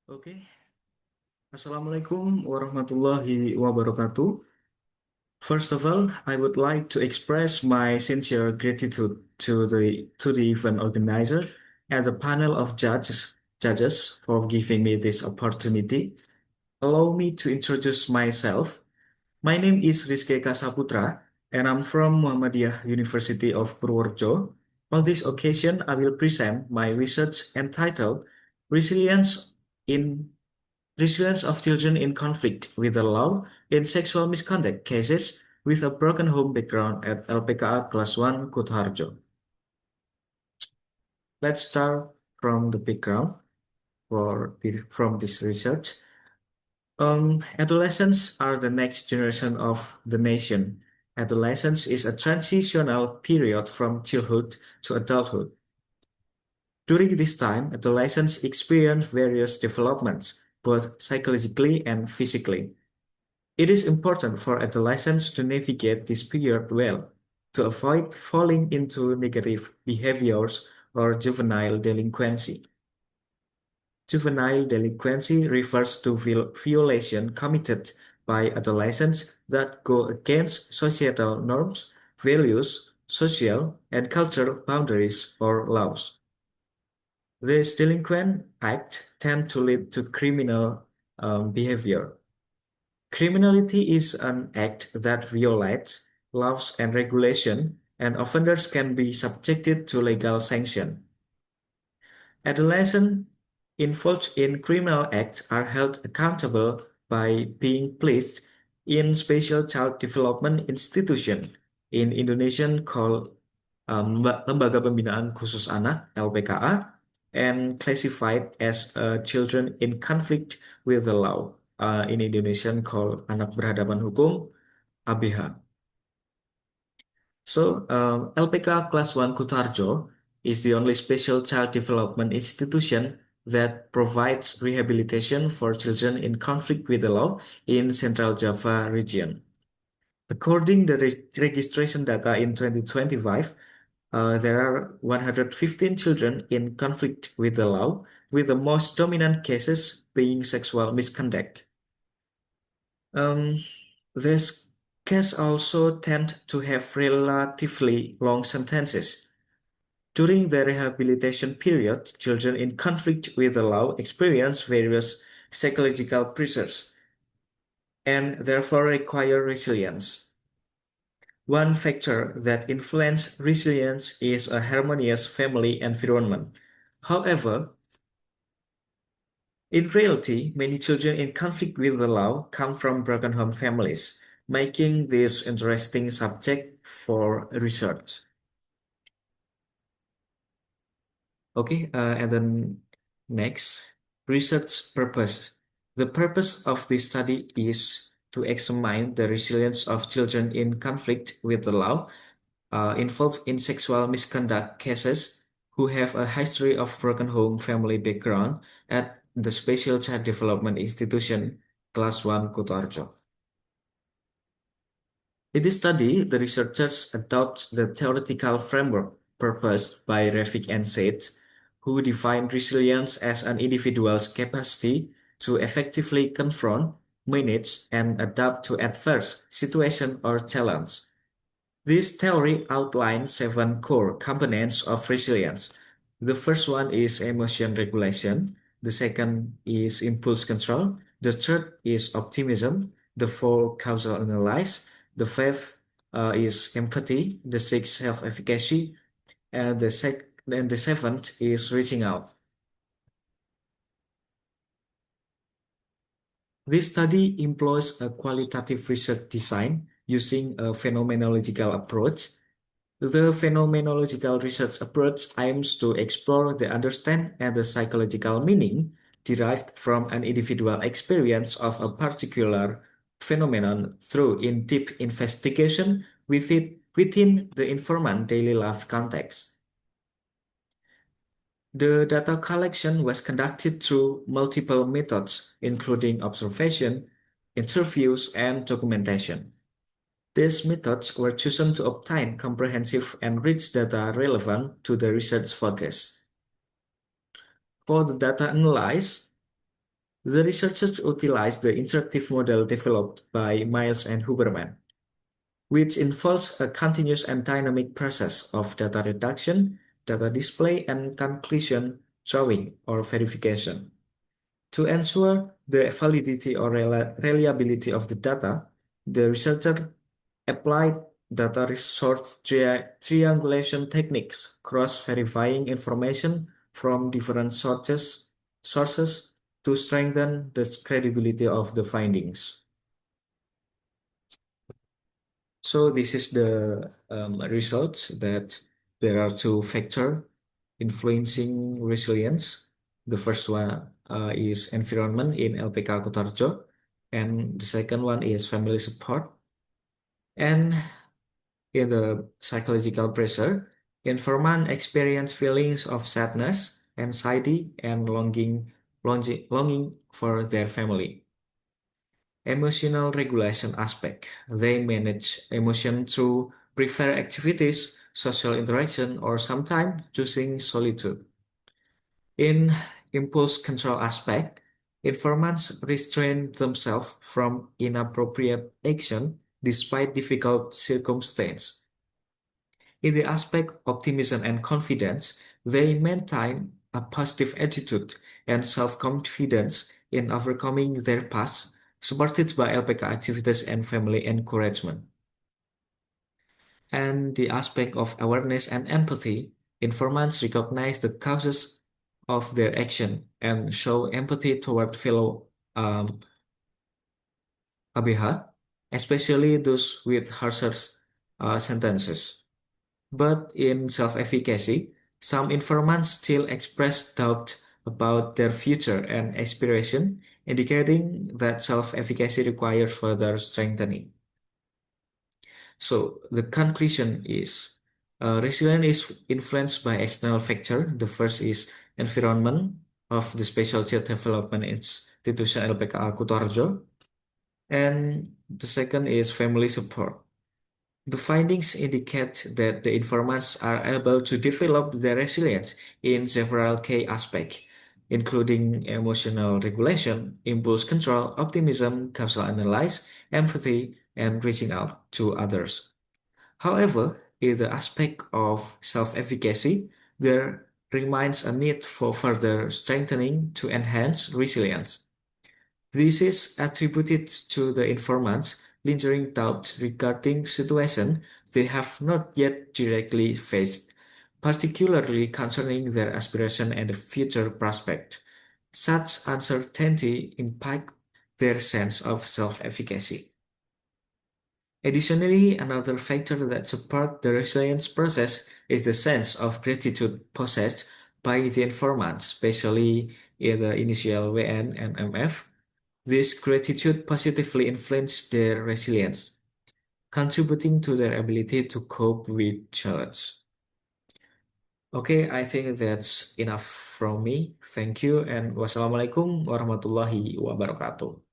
Oke, Assalamualaikum warahmatullahi wabarakatuh. First of all, I would like to express my sincere gratitude to the event organizer and the panel of judges for giving me this opportunity. Allow me to introduce myself. My name is Rizky Kasaputra, and I'm from Muhammadiyah University of Purworejo. On this occasion, I will present my research entitled Resilience in Resilience of Children in Conflict with the Law in Sexual Misconduct Cases with a Broken Home Background at LPKA Class 1 Kutoharjo. Let's start from the background from this research. Adolescents are the next generation of the nation. Adolescence is a transitional period from childhood to adulthood. During this time, adolescents experience various developments, both psychologically and physically. It is important for adolescents to navigate this period well to avoid falling into negative behaviors or juvenile delinquency. Juvenile delinquency refers to violation committed by adolescents that go against societal norms, values, social and cultural boundaries or laws. These delinquent acts tend to lead to criminal behavior. Criminality is an act that violates laws and regulation, and offenders can be subjected to legal sanction. Adolescents involved in criminal acts are held accountable by being placed in special child development institution in Indonesian called Lembaga Pembinaan Khusus Anak (LPKA) and classified as children in conflict with the law in Indonesian called Anak Berhadapan Hukum (ABH). So, LPK Class 1 Kutarjo is the only special child development institution that provides rehabilitation for children in conflict with the law in Central Java region. According to the registration data in 2025, there are 115 children in conflict with the law, with the most dominant cases being sexual misconduct. Um, this case also tend to have relatively long sentences. During the rehabilitation period, children in conflict with the law experience various psychological pressures and therefore require resilience. One factor that influences resilience is a harmonious family environment. However, in reality, many children in conflict with the law come from broken home families, making this interesting subject for research. Okay, and then next, research purpose. The purpose of this study is to examine the resilience of children in conflict with the law involved in sexual misconduct cases who have a history of broken home family background at the Special Child Development Institution, Class 1 Kutoarjo. In this study, the researchers adopt the theoretical framework proposed by Refik and Sage, who defined resilience as an individual's capacity to effectively confront, manage, and adapt to adverse situation or challenge. This theory outlines 7 core components of resilience. The first one is emotion regulation. The second is impulse control. The third is optimism. The fourth, causal analysis. The fifth is empathy. The sixth, self-efficacy. And the seventh is reaching out. This study employs a qualitative research design using a phenomenological approach. The phenomenological research approach aims to explore the understand and the psychological meaning derived from an individual experience of a particular phenomenon through in-depth investigation within the informant daily life context. The data collection was conducted through multiple methods, including observation, interviews, and documentation. These methods were chosen to obtain comprehensive and rich data relevant to the research focus. For the data analysis, The researchers utilized the interactive model developed by Miles and Huberman, which involves a continuous and dynamic process of data reduction, data display, and conclusion drawing or verification. To ensure the validity or reliability of the data, the researcher applied data resource triangulation techniques, cross-verifying information from different sources to strengthen the credibility of the findings. So this is the results that there are two factors influencing resilience. The first one is environment in LPK Kutarjo, and the second one is family support. And in the psychological pressure, informant experience feelings of sadness, anxiety, and longing for their family. Emotional regulation aspect. They manage emotion through preferred activities, social interaction, or sometimes choosing solitude. In impulse control aspect, informants restrain themselves from inappropriate action despite difficult circumstances. In the aspect optimism and confidence, they maintain a positive attitude and self-confidence in overcoming their past, supported by LPK activities and family encouragement. And the aspect of awareness and empathy, informants recognize the causes of their action and show empathy toward fellow ABH, especially those with harsher sentences. But in self-efficacy, some informants still express doubt about their future and aspiration, indicating that self-efficacy requires further strengthening. So the conclusion is resilience is influenced by external factors. The first is environment of the Special Child Development Institution LPKA Kutoarjo, and the second is family support. The findings indicate that the informants are able to develop their resilience in several key aspects, including emotional regulation, impulse control, optimism, causal analysis, empathy, and reaching out to others. However, in the aspect of self-efficacy, there remains a need for further strengthening to enhance resilience. This is attributed to the informants lingering doubt regarding situations they have not yet directly faced, particularly concerning their aspiration and future prospect. Such uncertainty impact their sense of self-efficacy. Additionally, another factor that supports the resilience process is the sense of gratitude possessed by the informants, especially in the initial WN and MF. This gratitude positively influences their resilience, contributing to their ability to cope with challenge. Okay, I think that's enough from me. Thank you and wassalamualaikum warahmatullahi wabarakatuh.